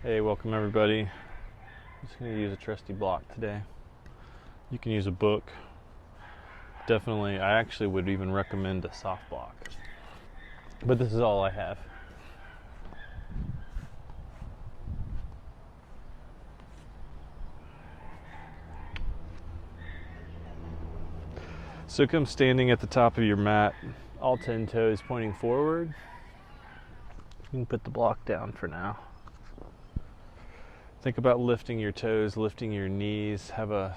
Hey, welcome everybody. I'm just going to use a trusty block today. You can use a book. Definitely, I actually would even recommend a soft block. But this is all I have. So come standing at the top of your mat, all 10 toes pointing forward. You can put the block down for now. Think about lifting your toes, lifting your knees. Have a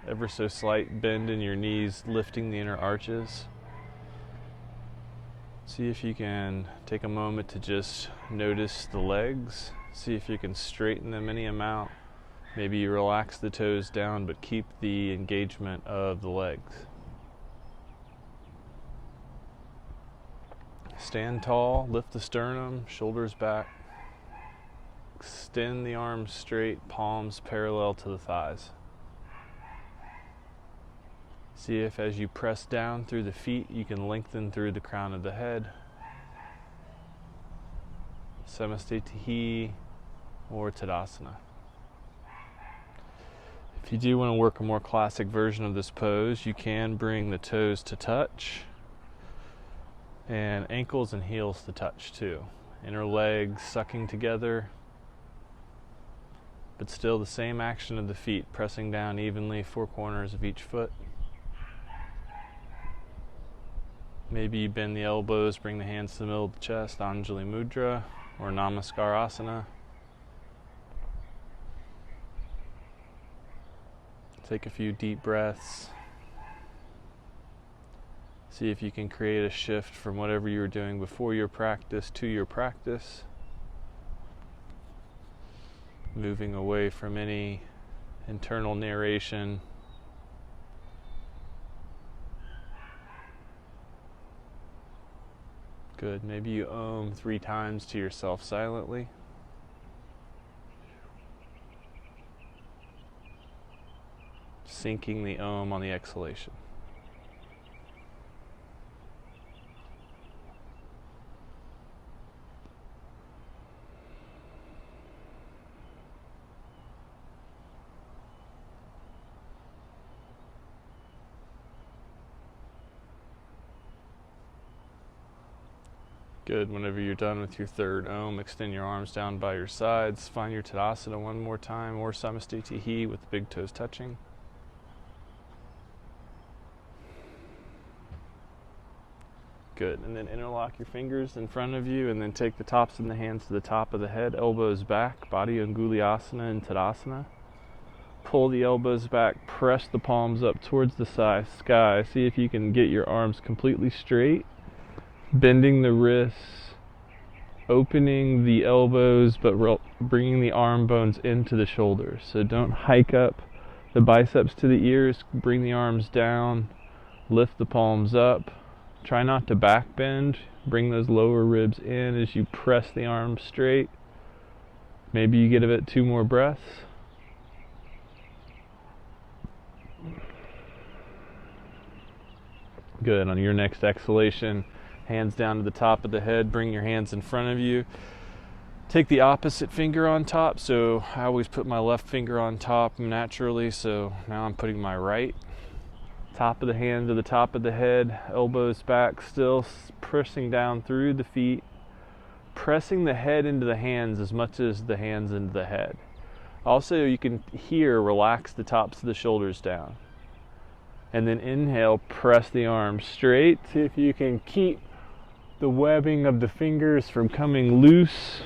ever so slight bend in your knees, lifting the inner arches. See if you can take a moment to just notice the legs. See if you can straighten them any amount. Maybe you relax the toes down, but keep the engagement of the legs. Stand tall, lift the sternum, shoulders back. Extend the arms straight, palms parallel to the thighs. See if as you press down through the feet, you can lengthen through the crown of the head. Samastitihi or Tadasana. If you do want to work a more classic version of this pose, you can bring the toes to touch and ankles and heels to touch too. Inner legs sucking together, but still the same action of the feet, pressing down evenly, four corners of each foot. Maybe you bend the elbows, bring the hands to the middle of the chest, Anjali Mudra or Namaskarasana. Take a few deep breaths. See if you can create a shift from whatever you were doing before your practice to your practice. Moving away from any internal narration. Good. Maybe you Om 3 times to yourself silently. Syncing the Om on the exhalation. Good. Whenever you're done with your third Om, extend your arms down by your sides. Find your Tadasana one more time, or Samastitihi with the big toes touching. Good. And then interlock your fingers in front of you, and then take the tops of the hands to the top of the head, elbows back, body Anguliasana and Tadasana. Pull the elbows back, press the palms up towards the sky. See if you can get your arms completely straight. Bending the wrists, opening the elbows, but bringing the arm bones into the shoulders. So don't hike up the biceps to the ears. Bring the arms down, lift the palms up. Try not to back bend. Bring those lower ribs in as you press the arms straight. Maybe you get a bit 2 more breaths. Good. On your next exhalation, hands down to the top of the head, bring your hands in front of you. Take the opposite finger on top. So I always put my left finger on top naturally, so now I'm putting my right. Top of the hand to the top of the head, elbows back, still pressing down through the feet, pressing the head into the hands as much as the hands into the head. Also, you can here relax the tops of the shoulders down. And then inhale, press the arms straight. See if you can keep the webbing of the fingers from coming loose.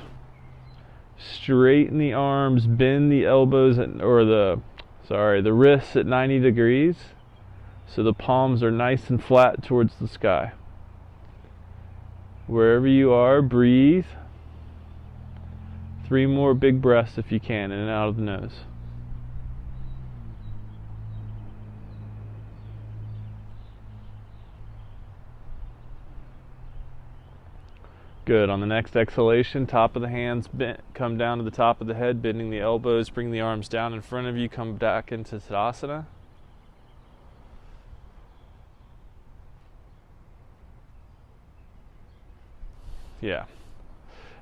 Straighten the arms, bend the elbows the wrists at 90 degrees. So the palms are nice and flat towards the sky. Wherever you are, breathe. 3 more big breaths if you can, in and out of the nose. Good. On the next exhalation, top of the hands come down to the top of the head, bending the elbows, bring the arms down in front of you, come back into Tadasana. Yeah.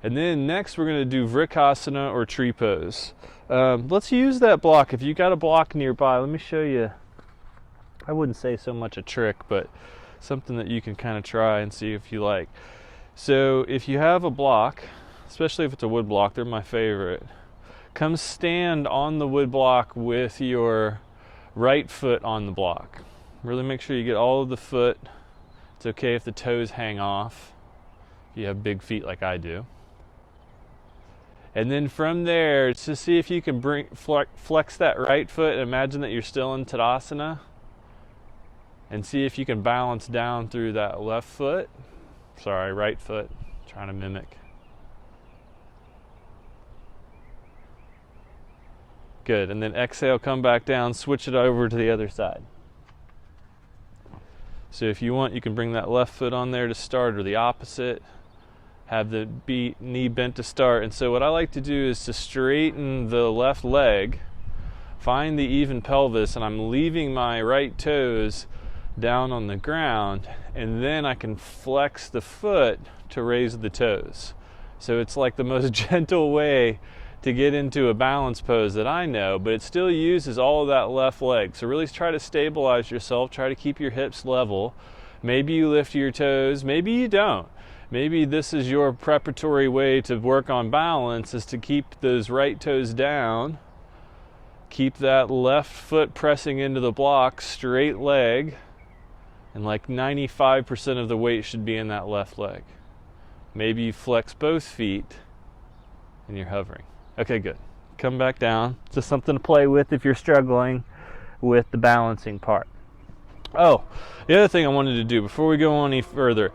And then next we're going to do Utkatasana or tree pose. Let's use that block. If you got a block nearby, let me show you. I wouldn't say so much a trick, but something that you can kind of try and see if you like. So if you have a block, especially if it's a wood block, they're my favorite. Come stand on the wood block with your right foot on the block. Really make sure you get all of the foot. It's okay if the toes hang off, if you have big feet like I do. And then from there, just see if you can flex that right foot and imagine that you're still in Utkatasana. And see if you can balance down through that left foot. Sorry, right foot. Trying to mimic. Good. And then exhale, come back down, switch it over to the other side. So if you want, you can bring that left foot on there to start, or the opposite. Have the knee bent to start. And so what I like to do is to straighten the left leg, find the even pelvis, and I'm leaving my right toes down on the ground, and then I can flex the foot to raise the toes. So it's like the most gentle way to get into a balance pose that I know, but it still uses all of that left leg. So really try to stabilize yourself, try to keep your hips level. Maybe you lift your toes, maybe you don't. Maybe this is your preparatory way to work on balance, is to keep those right toes down, keep that left foot pressing into the block, straight leg, and like 95% of the weight should be in that left leg. Maybe you flex both feet and you're hovering. Okay, good. Come back down. Just something to play with if you're struggling with the balancing part. Oh, the other thing I wanted to do before we go any further.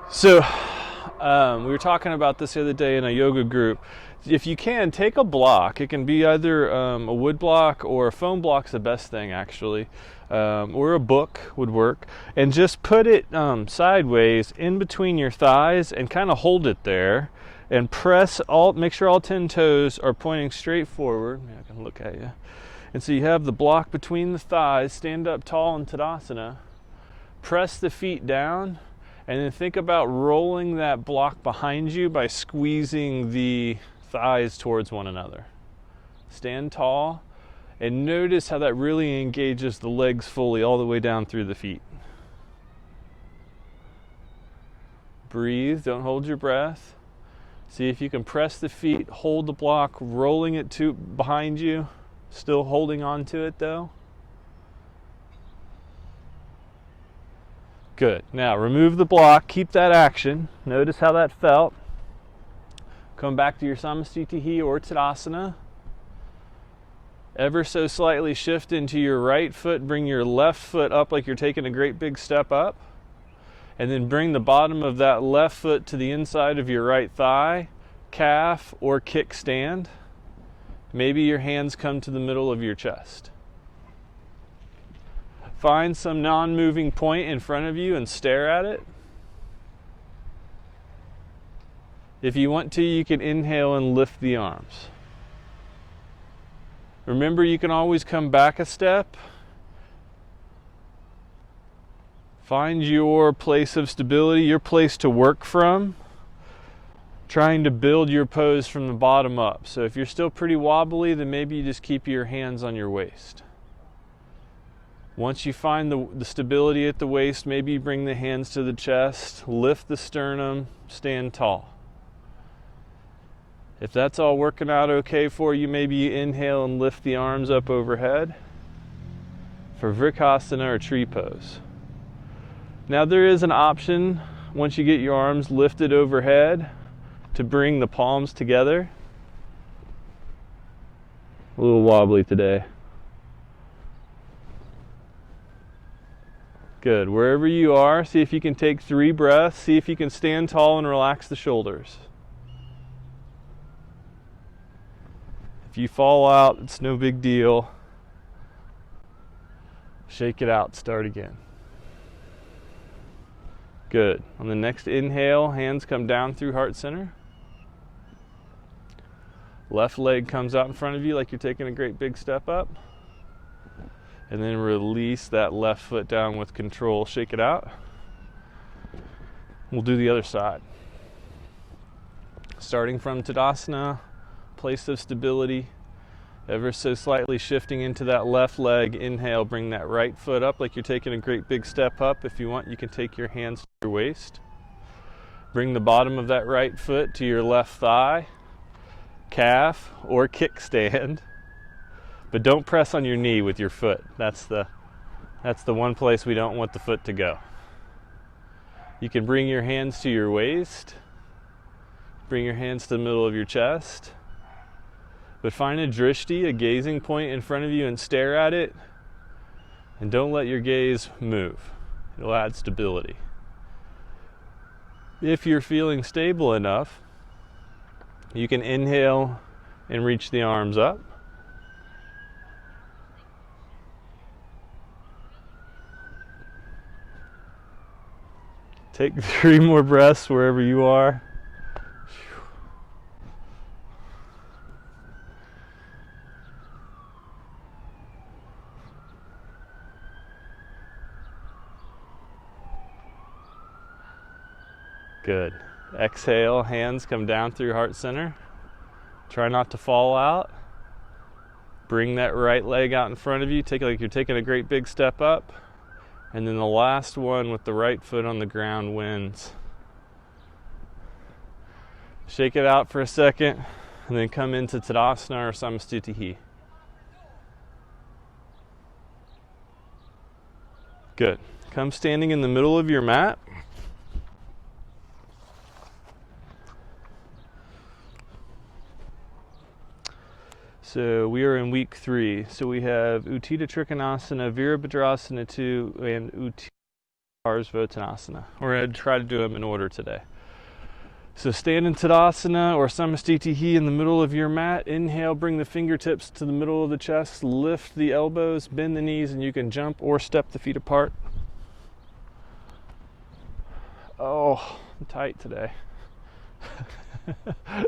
So we were talking about this the other day in a yoga group. If you can, take a block. It can be either a wood block, or a foam block's the best thing actually, or a book would work, and just put it sideways in between your thighs and kind of hold it there, and make sure all 10 toes are pointing straight forward. Maybe I can look at you. And so you have the block between the thighs, stand up tall in Utkatasana, press the feet down, and then think about rolling that block behind you by squeezing the thighs towards one another. Stand tall and notice how that really engages the legs fully all the way down through the feet. Breathe, don't hold your breath. See if you can press the feet, hold the block, rolling it behind you, still holding on to it though. Good. Now remove the block, keep that action. Notice how that felt. Come back to your Samasthiti or Utkatasana. Ever so slightly shift into your right foot, bring your left foot up like you're taking a great big step up. And then bring the bottom of that left foot to the inside of your right thigh, calf, or kickstand. Maybe your hands come to the middle of your chest. Find some non-moving point in front of you and stare at it. If you want to, you can inhale and lift the arms. Remember, you can always come back a step. Find your place of stability, your place to work from. Trying to build your pose from the bottom up. So if you're still pretty wobbly, then maybe you just keep your hands on your waist. Once you find the stability at the waist, maybe you bring the hands to the chest, lift the sternum, stand tall. If that's all working out okay for you, maybe you inhale and lift the arms up overhead for Utkatasana or tree pose. Now there is an option, once you get your arms lifted overhead, to bring the palms together. A little wobbly today. Good. Wherever you are, see if you can take 3 breaths. See if you can stand tall and relax the shoulders. If you fall out, it's no big deal. Shake it out. Start again. Good. On the next inhale, hands come down through heart center. Left leg comes out in front of you like you're taking a great big step up. And then release that left foot down with control. Shake it out. We'll do the other side. Starting from Tadasana, place of stability, ever so slightly shifting into that left leg. Inhale, bring that right foot up like you're taking a great big step up. If you want, you can take your hands to your waist. Bring the bottom of that right foot to your left thigh, calf, or kickstand. But don't press on your knee with your foot. That's the one place we don't want the foot to go. You can bring your hands to your waist. Bring your hands to the middle of your chest. But find a drishti, a gazing point in front of you, and stare at it. And don't let your gaze move. It'll add stability. If you're feeling stable enough, you can inhale and reach the arms up. Take 3 more breaths wherever you are. Good. Exhale, hands come down through heart center. Try not to fall out. Bring that right leg out in front of you. Take it like you're taking a great big step up. And then the last one with the right foot on the ground wins. Shake it out for a second, and then come into Tadasana or Samastitihi. Good. Come standing in the middle of your mat. So we are in week 3. So we have Utkatasana, Virabhadrasana 2, and Utkatasana. We're going to try to do them in order today. So stand in Tadasana or Samastitihi in the middle of your mat. Inhale, bring the fingertips to the middle of the chest. Lift the elbows, bend the knees, and you can jump or step the feet apart. Oh, I'm tight today.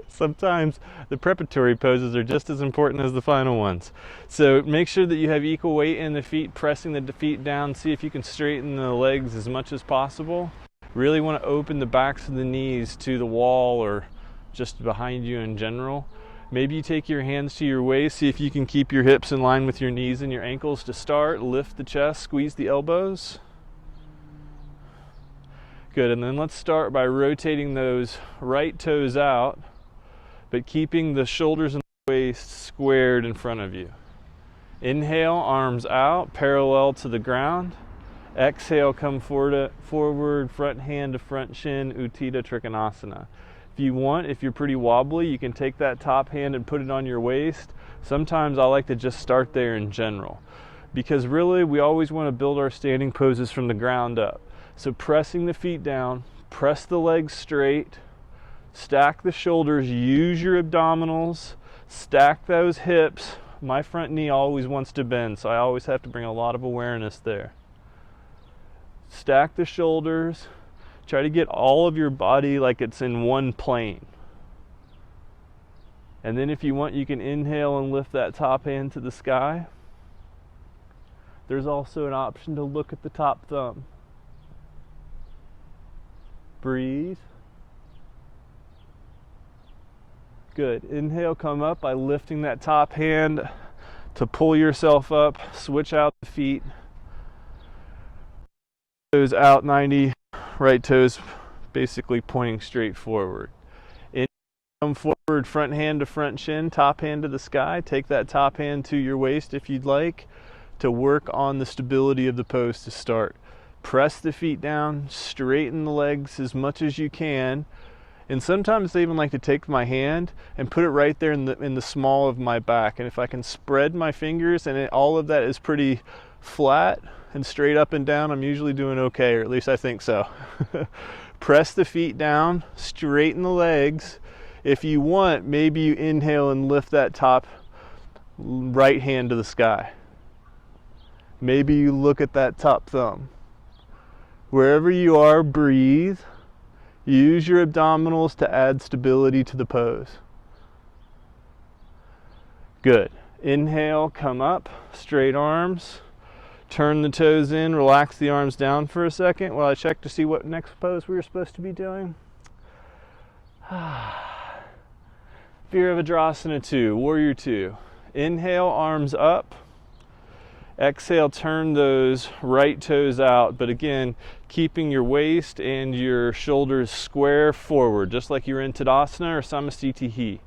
Sometimes the preparatory poses are just as important as the final ones. So make sure that you have equal weight in the feet, pressing the feet down. See if you can straighten the legs as much as possible. Really want to open the backs of the knees to the wall or just behind you in general. Maybe you take your hands to your waist. See if you can keep your hips in line with your knees and your ankles to start. Lift the chest, squeeze the elbows. Good, and then let's start by rotating those right toes out, but keeping the shoulders and the waist squared in front of you. Inhale, arms out, parallel to the ground. Exhale, come forward, front hand to front shin, Utthita Trikonasana. If you want, if you're pretty wobbly, you can take that top hand and put it on your waist. Sometimes I like to just start there in general, because really we always want to build our standing poses from the ground up. So pressing the feet down, press the legs straight, stack the shoulders, use your abdominals, stack those hips. My front knee always wants to bend, so I always have to bring a lot of awareness there. Stack the shoulders, try to get all of your body like it's in one plane. And then if you want, you can inhale and lift that top hand to the sky. There's also an option to look at the top thumb. Breathe. Good. Inhale, come up by lifting that top hand to pull yourself up. Switch out the feet. Toes out 90, right toes basically pointing straight forward. Inhale, come forward, front hand to front shin, top hand to the sky. Take that top hand to your waist if you'd like to work on the stability of the pose to start. Press the feet down, straighten the legs as much as you can. And sometimes I even like to take my hand and put it right there in the small of my back. And if I can spread my fingers and all of that is pretty flat and straight up and down, I'm usually doing okay, or at least I think so. Press the feet down, straighten the legs. If you want, maybe you inhale and lift that top right hand to the sky. Maybe you look at that top thumb. Wherever you are, breathe. Use your abdominals to add stability to the pose. Good. Inhale, come up, straight arms. Turn the toes in, relax the arms down for a second while I check to see what next pose we were supposed to be doing. Virabhadrasana 2, Warrior 2. Inhale, arms up. Exhale, turn those right toes out, but again, keeping your waist and your shoulders square forward, just like you're in Utkatasana or Samasthiti.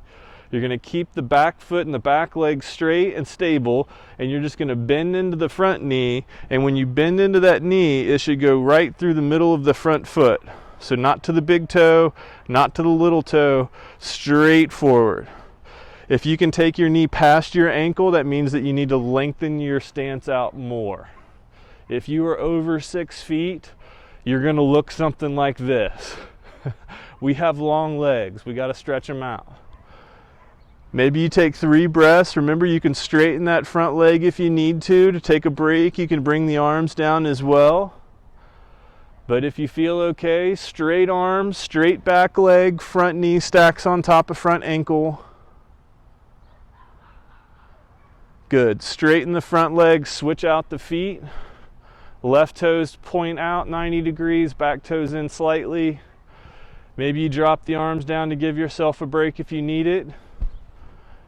You're going to keep the back foot and the back leg straight and stable, and you're just going to bend into the front knee, and when you bend into that knee, it should go right through the middle of the front foot. So not to the big toe, not to the little toe, straight forward. If you can take your knee past your ankle, that means that you need to lengthen your stance out more. If you are over 6 feet, you're going to look something like this. We have long legs. We got to stretch them out. Maybe you take 3 breaths. Remember, you can straighten that front leg if you need to. To take a break, you can bring the arms down as well. But if you feel okay, straight arms, straight back leg, front knee stacks on top of front ankle. Good. Straighten the front leg, switch out the feet. Left toes point out 90 degrees, back toes in slightly. Maybe you drop the arms down to give yourself a break if you need it.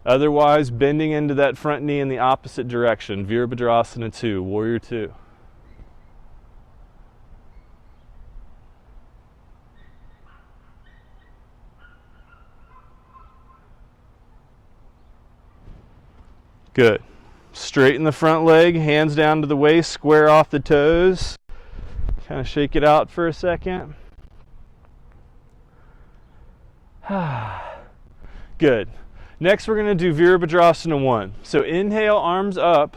Otherwise, bending into that front knee in the opposite direction. Virabhadrasana 2, Warrior 2. Good. Straighten the front leg, hands down to the waist, square off the toes. Kind of shake it out for a second. Good. Next we're going to do Virabhadrasana 1. So inhale, arms up.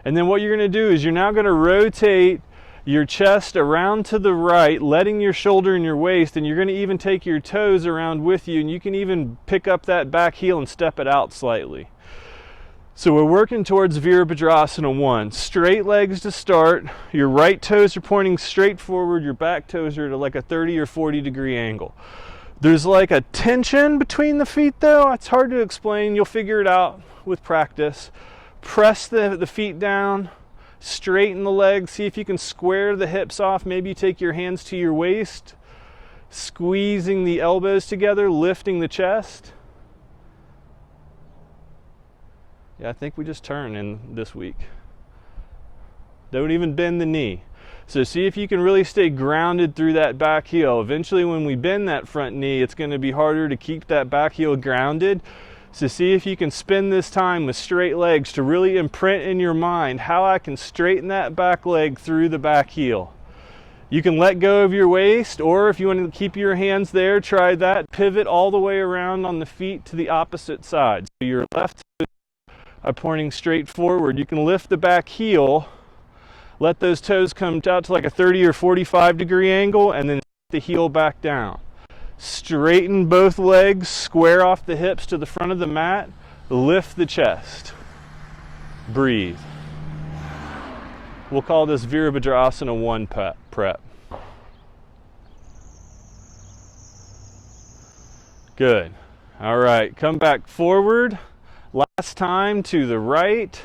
And then what you're going to do is you're now going to rotate your chest around to the right, letting your shoulder and your waist, and you're going to even take your toes around with you, and you can even pick up that back heel and step it out slightly. So we're working towards Virabhadrasana 1. Straight legs to start. Your right toes are pointing straight forward. Your back toes are at like a 30 or 40 degree angle. There's like a tension between the feet though. It's hard to explain. You'll figure it out with practice. Press the feet down. Straighten the legs. See if you can square the hips off. Maybe you take your hands to your waist. Squeezing the elbows together. Lifting the chest. Yeah, I think we just turn in this week. Don't even bend the knee. So see if you can really stay grounded through that back heel. Eventually when we bend that front knee, it's going to be harder to keep that back heel grounded. So see if you can spend this time with straight legs to really imprint in your mind how I can straighten that back leg through the back heel. You can let go of your waist, or if you want to keep your hands there, try that. Pivot all the way around on the feet to the opposite side. So your left toe are pointing straight forward. You can lift the back heel, let those toes come out to like a 30 or 45 degree angle, and then the heel back down. Straighten both legs, square off the hips to the front of the mat, lift the chest. Breathe. We'll call this Virabhadrasana 1 prep. Good. All right, come back forward. Last time to the right.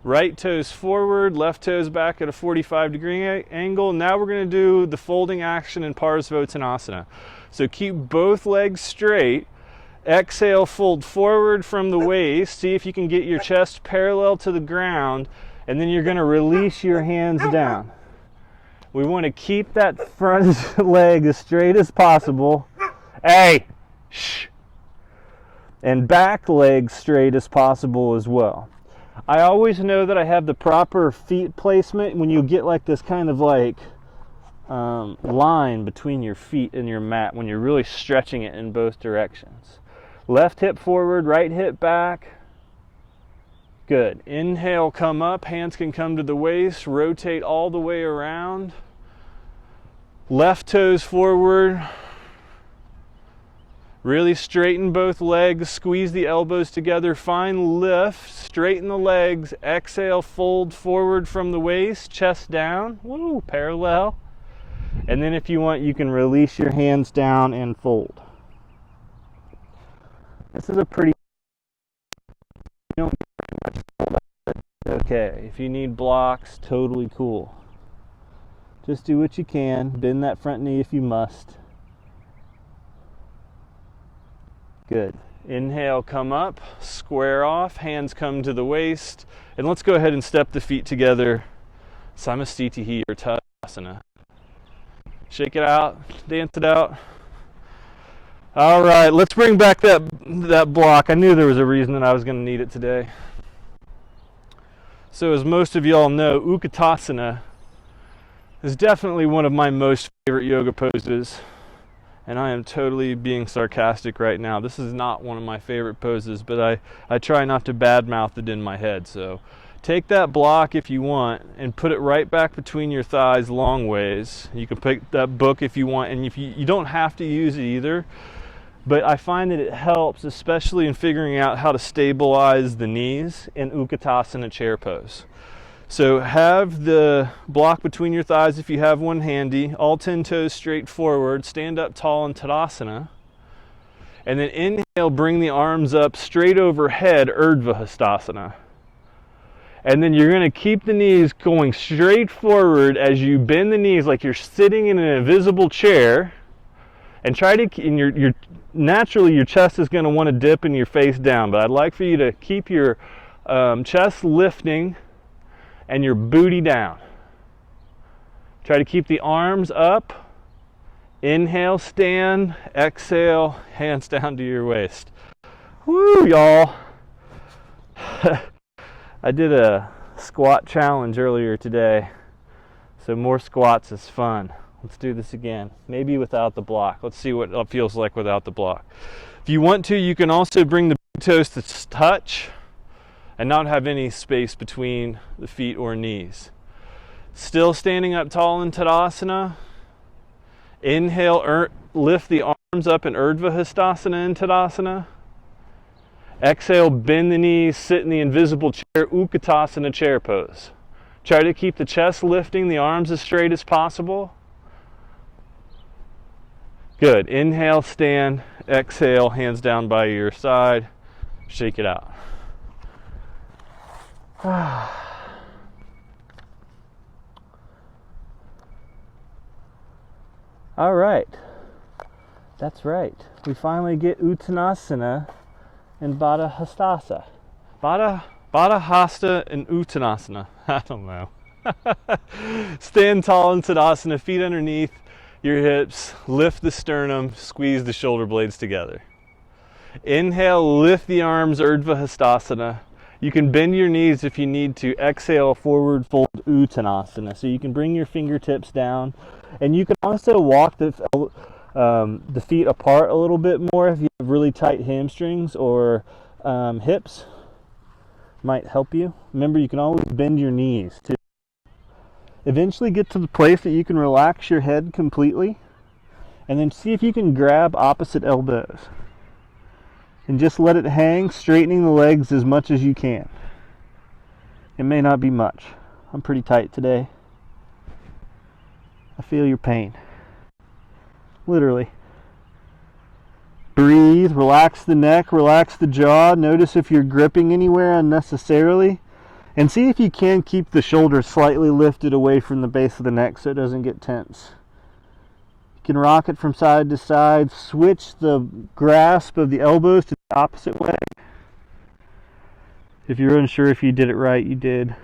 Right toes forward, left toes back at a 45 degree angle. Now we're going to do the folding action in Parsvottanasana. So keep both legs straight. Exhale, fold forward from the waist. See if you can get your chest parallel to the ground. And then you're going to release your hands down. We want to keep that front leg as straight as possible. Hey! Shh! And back leg straight as possible as well. I always know that I have the proper feet placement when you get like this kind of like line between your feet and your mat when you're really stretching it in both directions. Left hip forward, right hip back. Good. Inhale, come up. Hands can come to the waist. Rotate all the way around. Left toes forward. Really straighten both legs, squeeze the elbows together, find lift, straighten the legs, exhale, fold forward from the waist, chest down, woo, parallel. And then if you want, you can release your hands down and fold. This is a pretty, you don't get very much fold out. Okay, if you need blocks, totally cool. Just do what you can, bend that front knee if you must. Good. Inhale, come up, square off, hands come to the waist, and let's go ahead and step the feet together. Samastitihi Utkatasana. Shake it out, dance it out. All right, let's bring back that block. I knew there was a reason that I was going to need it today. So as most of y'all know, Utkatasana is definitely one of my most favorite yoga poses. And I am totally being sarcastic right now. This is not one of my favorite poses, but I try not to badmouth it in my head. So take that block if you want and put it right back between your thighs long ways. You can pick that book if you want, and if you don't have to use it either. But I find that it helps, especially in figuring out how to stabilize the knees in Utkatasana chair pose. So have the block between your thighs if you have one handy, all 10 toes straight forward, stand up tall in Tadasana. And then inhale, bring the arms up straight overhead, Urdhva Hastasana. And then you're going to keep the knees going straight forward as you bend the knees like you're sitting in an invisible chair. And try to, and naturally your chest is going to want to dip and your face down, but I'd like for you to keep your chest lifting and your booty down. Try to keep the arms up. Inhale, stand. Exhale, hands down to your waist. Woo, y'all. I did a squat challenge earlier today, so more squats is fun. Let's do this again, maybe without the block. Let's see what it feels like without the block. If you want to, you can also bring the big toes to touch and not have any space between the feet or knees. Still standing up tall in Tadasana. Inhale, lift the arms up in Urdhva Hastasana in Tadasana. Exhale, bend the knees, sit in the invisible chair, Utkatasana chair pose. Try to keep the chest lifting, the arms as straight as possible. Good. Inhale, stand. Exhale, hands down by your side. Shake it out. All right. That's right. We finally get Uttanasana and Baddha Hastasa. Baddha Hasta and Uttanasana. I don't know. Stand tall in Tadasana, feet underneath your hips, lift the sternum, squeeze the shoulder blades together. Inhale, lift the arms, Urdhva Hastasana. You can bend your knees if you need to. Exhale, forward fold Uttanasana. So you can bring your fingertips down, and you can also walk the feet apart a little bit more if you have really tight hamstrings or hips. Might help you. Remember, you can always bend your knees too. Eventually get to the place that you can relax your head completely, and then see if you can grab opposite elbows and just let it hang, straightening the legs as much as you can. It may not be much. I'm pretty tight today. I feel your pain. Literally. Breathe, relax the neck, relax the jaw. Notice if you're gripping anywhere unnecessarily. And see if you can keep the shoulders slightly lifted away from the base of the neck so it doesn't get tense. You can rock it from side to side. Switch the grasp of the elbows to the opposite way. If you're unsure if you did it right, you did.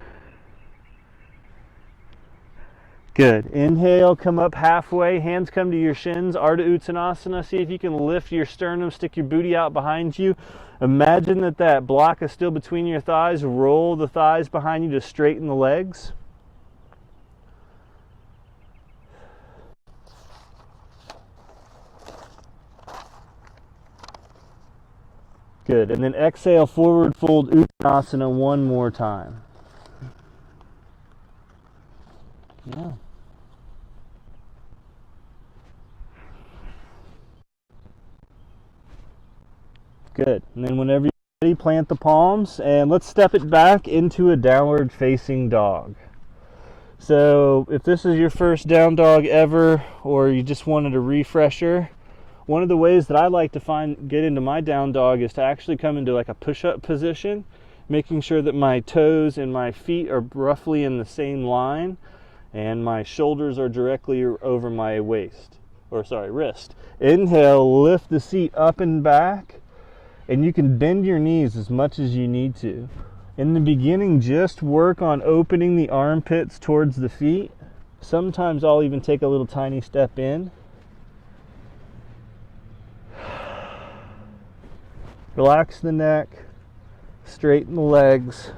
Good. Inhale, come up halfway. Hands come to your shins. Ardha Uttanasana. See if you can lift your sternum, stick your booty out behind you. Imagine that block is still between your thighs. Roll the thighs behind you to straighten the legs. Good. And then exhale, forward fold Uttanasana one more time. Yeah. Good. And then whenever you're ready, plant the palms and let's step it back into a downward facing dog. So if this is your first down dog ever, or you just wanted a refresher, one of the ways that I like to get into my down dog is to actually come into like a push-up position, making sure that my toes and my feet are roughly in the same line and my shoulders are directly over my wrist. Inhale, lift the seat up and back. And you can bend your knees as much as you need to. In the beginning, just work on opening the armpits towards the feet. Sometimes I'll even take a little tiny step in. Relax the neck, straighten the legs,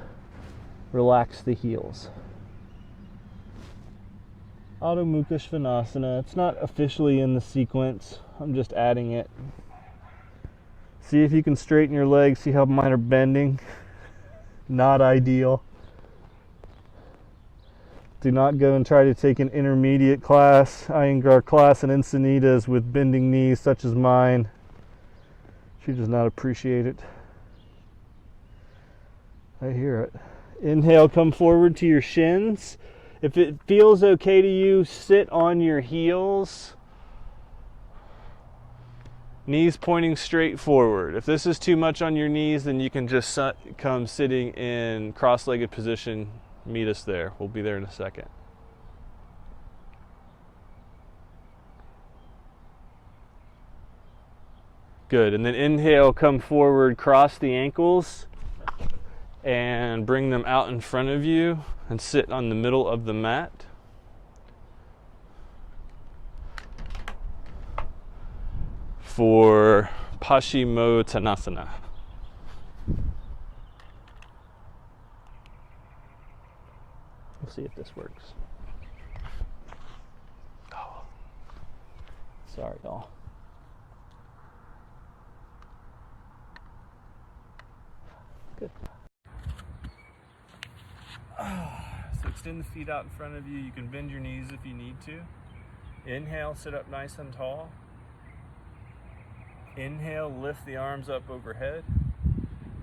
relax the heels. Adho Mukha Svanasana. It's not officially in the sequence. I'm just adding it. See if you can straighten your legs. See how mine are bending. Not ideal. Do not go and try to take an intermediate class, Iyengar class in Encinitas with bending knees such as mine. She does not appreciate it. I hear it. Inhale, come forward to your shins. If it feels okay to you, sit on your heels. Knees pointing straight forward. If this is too much on your knees, then you can just come sitting in cross-legged position. Meet us there. We'll be there in a second. Good. And then inhale, come forward, cross the ankles, and bring them out in front of you and sit on the middle of the mat. For Paschimottanasana. We'll see if this works. Oh. Sorry, y'all. Good. So extend the feet out in front of you. You can bend your knees if you need to. Inhale, sit up nice and tall. Inhale, lift the arms up overhead.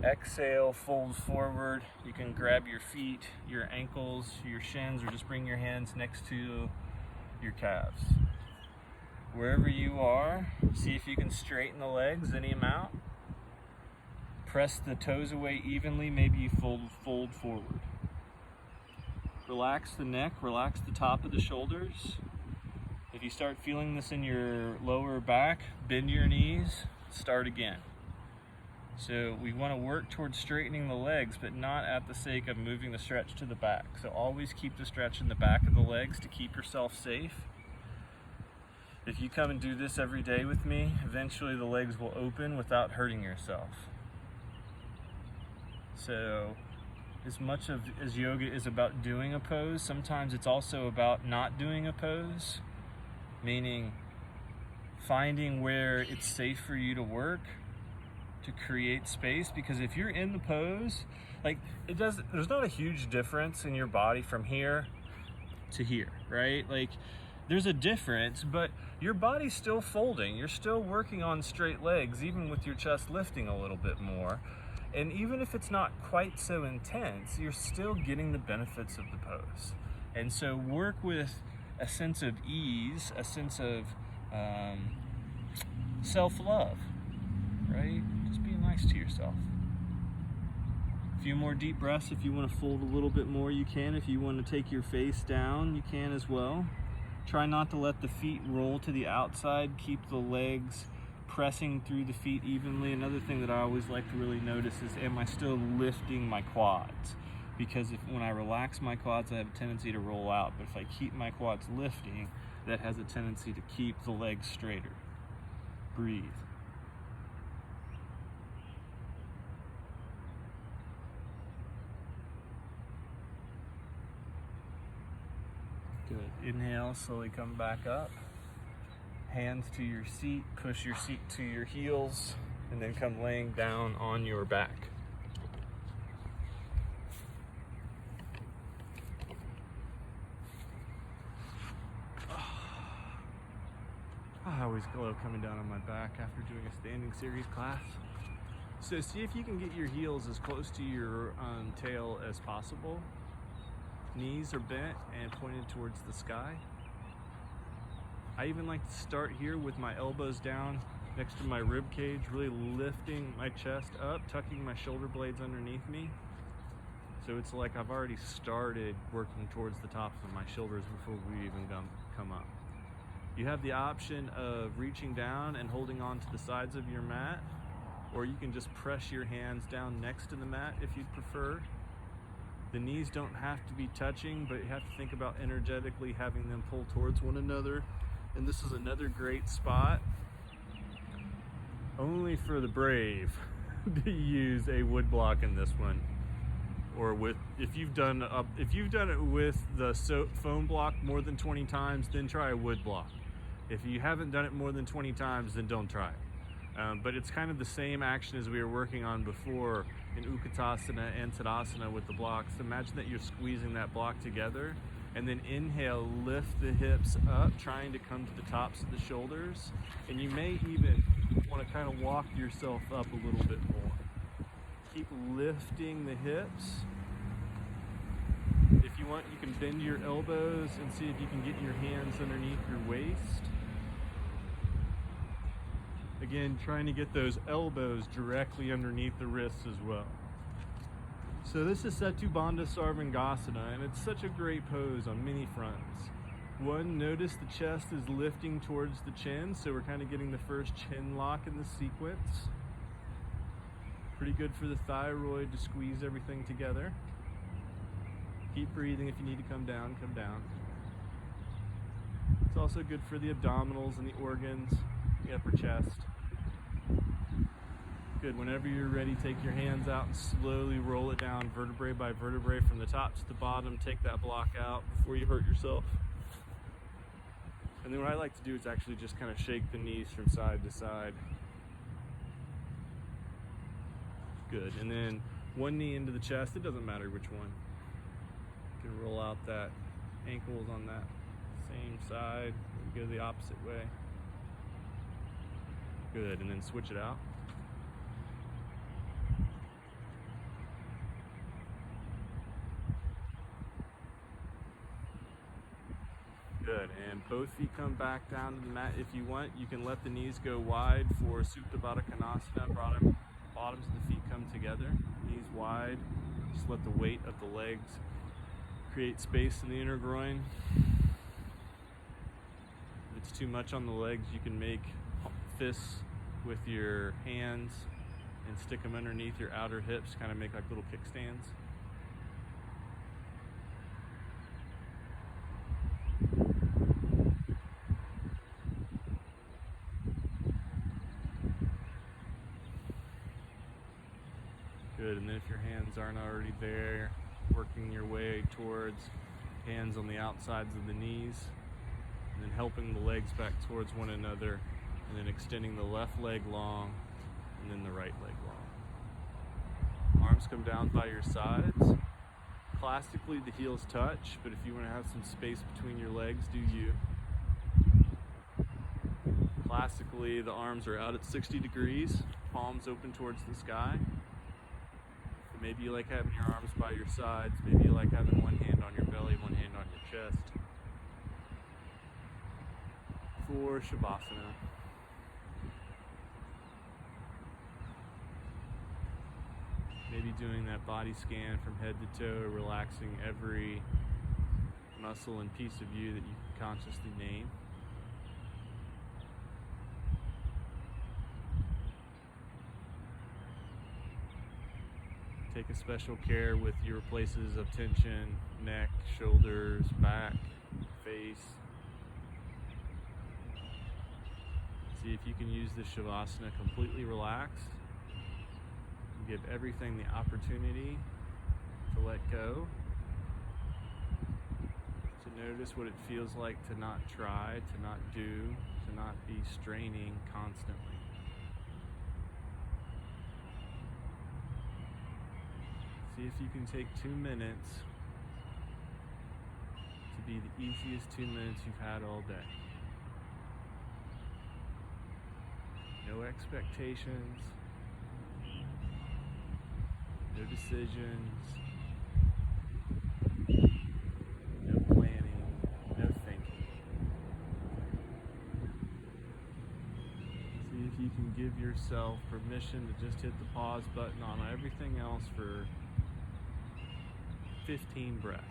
Exhale, fold forward. You can grab your feet, your ankles, your shins, or just bring your hands next to your calves. Wherever you are, see if you can straighten the legs any amount. Press the toes away evenly, maybe you fold forward. Relax the neck, relax the top of the shoulders. If you start feeling this in your lower back, bend your knees, start again. So we want to work towards straightening the legs, but not at the sake of moving the stretch to the back. So always keep the stretch in the back of the legs to keep yourself safe. If you come and do this every day with me, eventually the legs will open without hurting yourself. So as much as yoga is about doing a pose, sometimes it's also about not doing a pose. Meaning finding where it's safe for you to work to create space, because if you're in the pose, there's not a huge difference in your body from here to here, right? Like there's a difference, but your body's still folding. You're still working on straight legs, even with your chest lifting a little bit more. And even if it's not quite so intense, you're still getting the benefits of the pose. And so work with a sense of ease, a sense of self-love, right? Just being nice to yourself. A few more deep breaths. If you want to fold a little bit more, you can. If you want to take your face down, you can as well. Try not to let the feet roll to the outside. Keep the legs pressing through the feet evenly. Another thing that I always like to really notice is, am I still lifting my quads? Because when I relax my quads, I have a tendency to roll out. But if I keep my quads lifting, that has a tendency to keep the legs straighter. Breathe. Good. Inhale, slowly come back up. Hands to your seat, push your seat to your heels, and then come laying down on your back. I always glow coming down on my back after doing a standing series class. So see if you can get your heels as close to your tail as possible. Knees are bent and pointed towards the sky. I even like to start here with my elbows down next to my rib cage, really lifting my chest up, tucking my shoulder blades underneath me. So it's like I've already started working towards the tops of my shoulders before we even come up. You have the option of reaching down and holding on to the sides of your mat, or you can just press your hands down next to the mat if you'd prefer. The knees don't have to be touching, but you have to think about energetically having them pull towards one another. And this is another great spot, only for the brave, to use a wood block in this one. Or with, if you've done it with the foam block more than 20 times, then try a wood block. If you haven't done it more than 20 times, then don't try it. But it's kind of the same action as we were working on before in Utkatasana and Tadasana with the blocks. Imagine that you're squeezing that block together, and then inhale, lift the hips up, trying to come to the tops of the shoulders. And you may even want to kind of walk yourself up a little bit more. Keep lifting the hips. If you want, you can bend your elbows and see if you can get your hands underneath your waist. Again, trying to get those elbows directly underneath the wrists as well. So this is Setu Bandha Sarvangasana, and it's such a great pose on many fronts. One, notice the chest is lifting towards the chin, so we're kind of getting the first chin lock in the sequence. Pretty good for the thyroid to squeeze everything together. Keep breathing. If you need to come down, come down. It's also good for the abdominals and the organs, the upper chest. Good. Whenever you're ready, take your hands out and slowly roll it down vertebrae by vertebrae from the top to the bottom. Take that block out before you hurt yourself. And then what I like to do is actually just kind of shake the knees from side to side. Good. And then one knee into the chest. It doesn't matter which one. You can roll out that ankles on that same side. Go the opposite way. Good. And then switch it out. Good. And both feet come back down to the mat. If you want, you can let the knees go wide for Supta Baddha Konasana. Bottoms of the feet come together, knees wide. Just let the weight of the legs create space in the inner groin. If it's too much on the legs, you can make fists with your hands and stick them underneath your outer hips, kind of make like little kickstands. Good, and then if your hands aren't already there, working your way towards hands on the outsides of the knees, and then helping the legs back towards one another, and then extending the left leg long, and then the right leg long. Arms come down by your sides. Classically, the heels touch, but if you want to have some space between your legs, do you. Classically, the arms are out at 60 degrees, palms open towards the sky. Maybe you like having your arms by your sides. Maybe you like having one hand on your belly, one hand on your chest. For Shavasana. Maybe doing that body scan from head to toe, relaxing every muscle and piece of you that you can consciously name. Take a special care with your places of tension, neck, shoulders, back, face. See if you can use this Shavasana completely relaxed. Give everything the opportunity to let go. To notice what it feels like to not try, to not do, to not be straining constantly. See if you can take 2 minutes to be the easiest 2 minutes you've had all day. No expectations, no decisions, no planning, no thinking. See if you can give yourself permission to just hit the pause button on everything else for 15 breaths.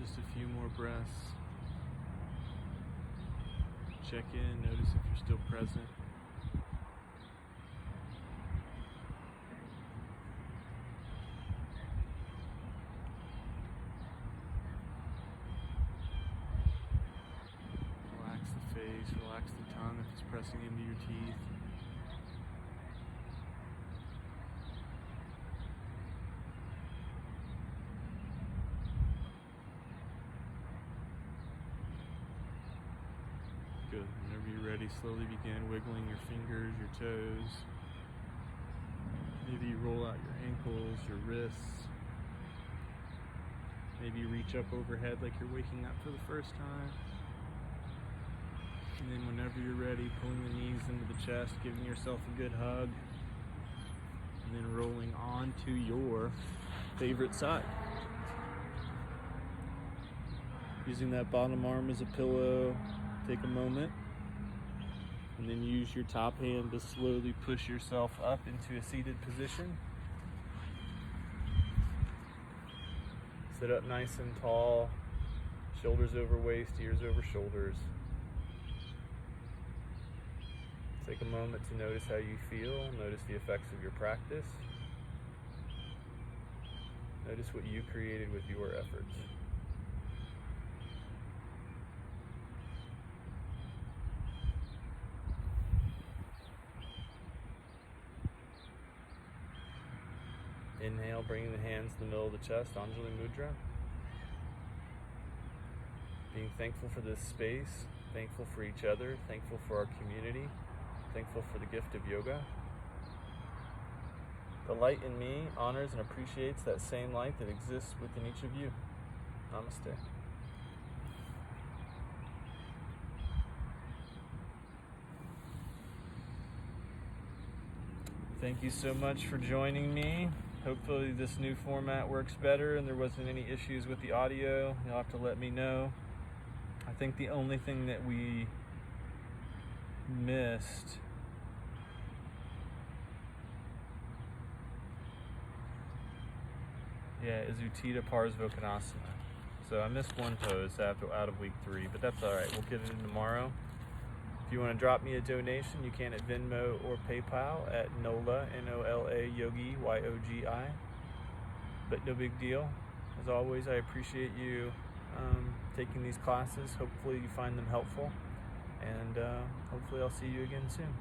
Just a few more breaths. Check in, notice if you're still present. Relax the face, relax the tongue if it's pressing into your teeth. Good. Whenever you're ready, slowly begin wiggling your fingers, your toes. Maybe you roll out your ankles, your wrists. Maybe you reach up overhead like you're waking up for the first time. And then whenever you're ready, pulling the knees into the chest, giving yourself a good hug. And then rolling onto your favorite side. Using that bottom arm as a pillow. Take a moment and then use your top hand to slowly push yourself up into a seated position. Sit up nice and tall, shoulders over waist, ears over shoulders. Take a moment to notice how you feel, notice the effects of your practice. Notice what you created with your efforts. Inhale, bringing the hands to the middle of the chest, Anjali Mudra. Being thankful for this space, thankful for each other, thankful for our community, thankful for the gift of yoga. The light in me honors and appreciates that same light that exists within each of you. Namaste. Thank you so much for joining me. Hopefully this new format works better and there wasn't any issues with the audio. You'll have to let me know. I think the only thing that we missed is Utkatasana Utkatasana. So I missed one pose out of week 3, but that's all right. We'll get it in tomorrow. If you want to drop me a donation, you can at Venmo or PayPal at Nola, N-O-L-A, Yogi, Y-O-G-I. But no big deal. As always, I appreciate you taking these classes. Hopefully you find them helpful. And hopefully I'll see you again soon.